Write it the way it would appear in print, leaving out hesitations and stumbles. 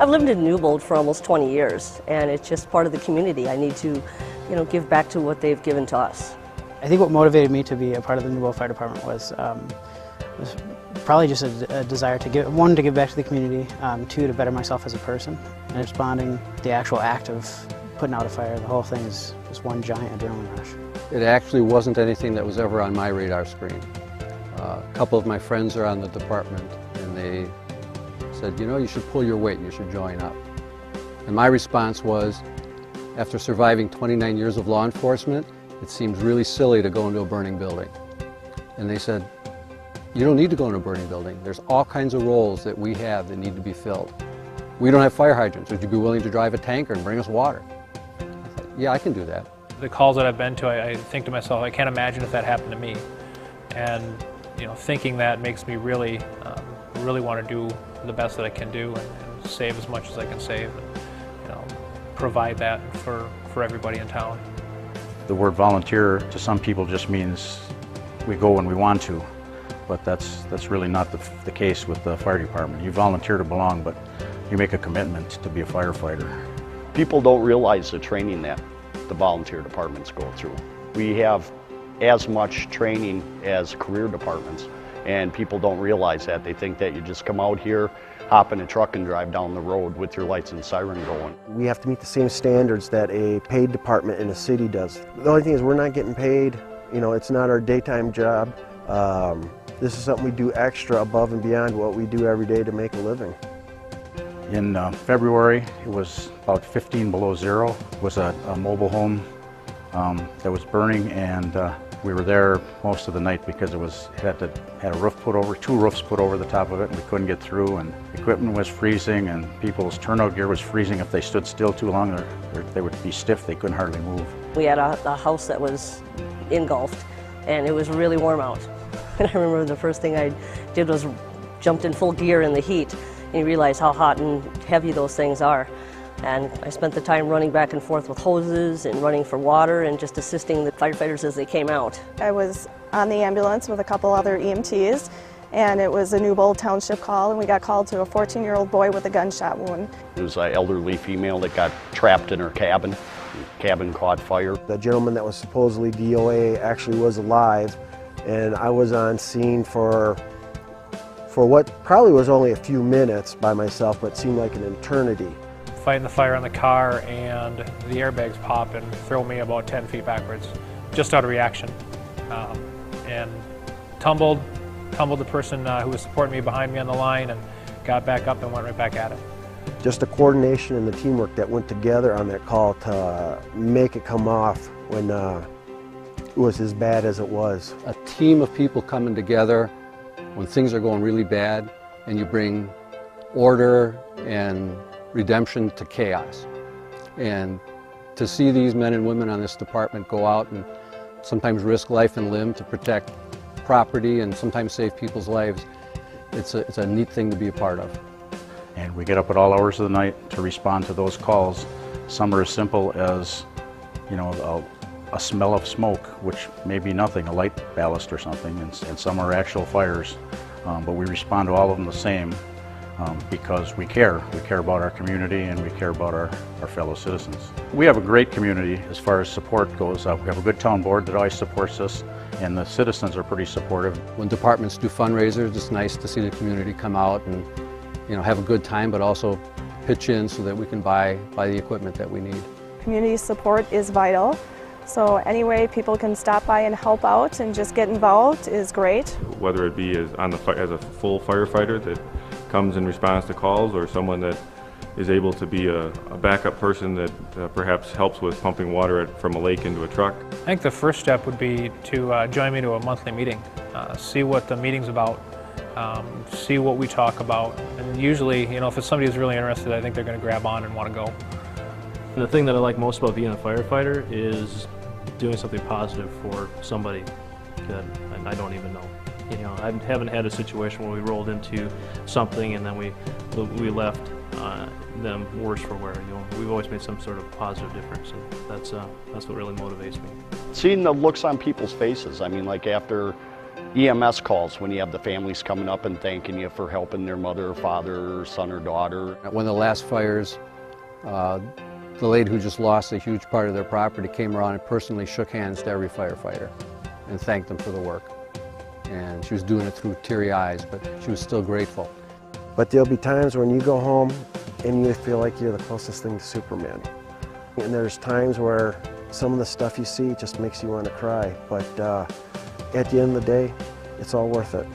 I've lived in Newbold for almost 20 years, and it's just part of the community. I need to, give back to what they've given to us. I think what motivated me to be a part of the Newbold Fire Department was probably just a desire to give, one, to give back to the community, two, to better myself as a person, and responding the actual act of putting out a fire. The whole thing is just one giant adrenaline rush. It actually wasn't anything that was ever on my radar screen. A couple of my friends are on the department, and they said, you should pull your weight and you should join up. And my response was, after surviving 29 years of law enforcement, it seems really silly to go into a burning building. And they said, you don't need to go into a burning building. There's all kinds of roles that we have that need to be filled. We don't have fire hydrants. Would you be willing to drive a tanker and bring us water? I thought, yeah, I can do that. The calls that I've been to, I think to myself, I can't imagine if that happened to me. And thinking that makes me really want to do the best that I can do and save as much as I can save, and provide that for everybody in town. The word volunteer to some people just means we go when we want to, but that's really not the case with the fire department. You volunteer to belong, but you make a commitment to be a firefighter. People don't realize the training that the volunteer departments go through. We have as much training as career departments, and people don't realize that. They think that you just come out here, hop in a truck and drive down the road with your lights and siren going. We have to meet the same standards that a paid department in a city does. The only thing is we're not getting paid. It's not our daytime job. This is something we do extra above and beyond what we do every day to make a living. In February, it was about 15 below zero. It was a mobile home that was burning, and we were there most of the night because it had a roof put over, two roofs put over the top of it, and we couldn't get through, and equipment was freezing, and people's turnout gear was freezing. If they stood still too long, they would be stiff. They couldn't hardly move. We had a house that was engulfed, and it was really warm out. And I remember the first thing I did was jumped in full gear in the heat, and you realize how hot and heavy those things are. And I spent the time running back and forth with hoses and running for water and just assisting the firefighters as they came out. I was on the ambulance with a couple other EMTs, and it was a Newbold Township call, and we got called to a 14-year-old boy with a gunshot wound. It was an elderly female that got trapped in her cabin. The cabin caught fire. The gentleman that was supposedly DOA actually was alive, and I was on scene for what probably was only a few minutes by myself, but seemed like an eternity. Fighting the fire on the car, and the airbags pop and throw me about 10 feet backwards, just out of reaction. And tumbled the person who was supporting me behind me on the line, and got back up and went right back at it. Just the coordination and the teamwork that went together on that call to make it come off when it was as bad as it was. A team of people coming together when things are going really bad, and you bring order and redemption to chaos. And to see these men and women on this department go out and sometimes risk life and limb to protect property and sometimes save people's lives, it's a neat thing to be a part of. And we get up at all hours of the night to respond to those calls. Some are as simple as, a smell of smoke, which may be nothing, a light ballast or something, and some are actual fires. But we respond to all of them the same because we care. We care about our community, and we care about our fellow citizens. We have a great community as far as support goes. We have a good town board that always supports us, and the citizens are pretty supportive. When departments do fundraisers, it's nice to see the community come out and have a good time, but also pitch in so that we can buy the equipment that we need. Community support is vital, so any way people can stop by and help out and just get involved is great. Whether it be as a full firefighter that comes and responds to calls, or someone that is able to be a backup person that perhaps helps with pumping water from a lake into a truck. I think the first step would be to join me to a monthly meeting, see what the meeting's about, see what we talk about, and usually, if it's somebody who's really interested, I think they're going to grab on and want to go. And the thing that I like most about being a firefighter is doing something positive for somebody that I don't even know. I haven't had a situation where we rolled into something and then we left them worse for wear. We've always made some sort of positive difference, and that's what really motivates me. Seeing the looks on people's faces. I mean, like after EMS calls when you have the families coming up and thanking you for helping their mother or father or son or daughter. At one of the last fires, the lady who just lost a huge part of their property came around and personally shook hands to every firefighter and thanked them for the work. And she was doing it through teary eyes, but she was still grateful. But there'll be times when you go home and you feel like you're the closest thing to Superman. And there's times where some of the stuff you see just makes you want to cry, but at the end of the day, it's all worth it.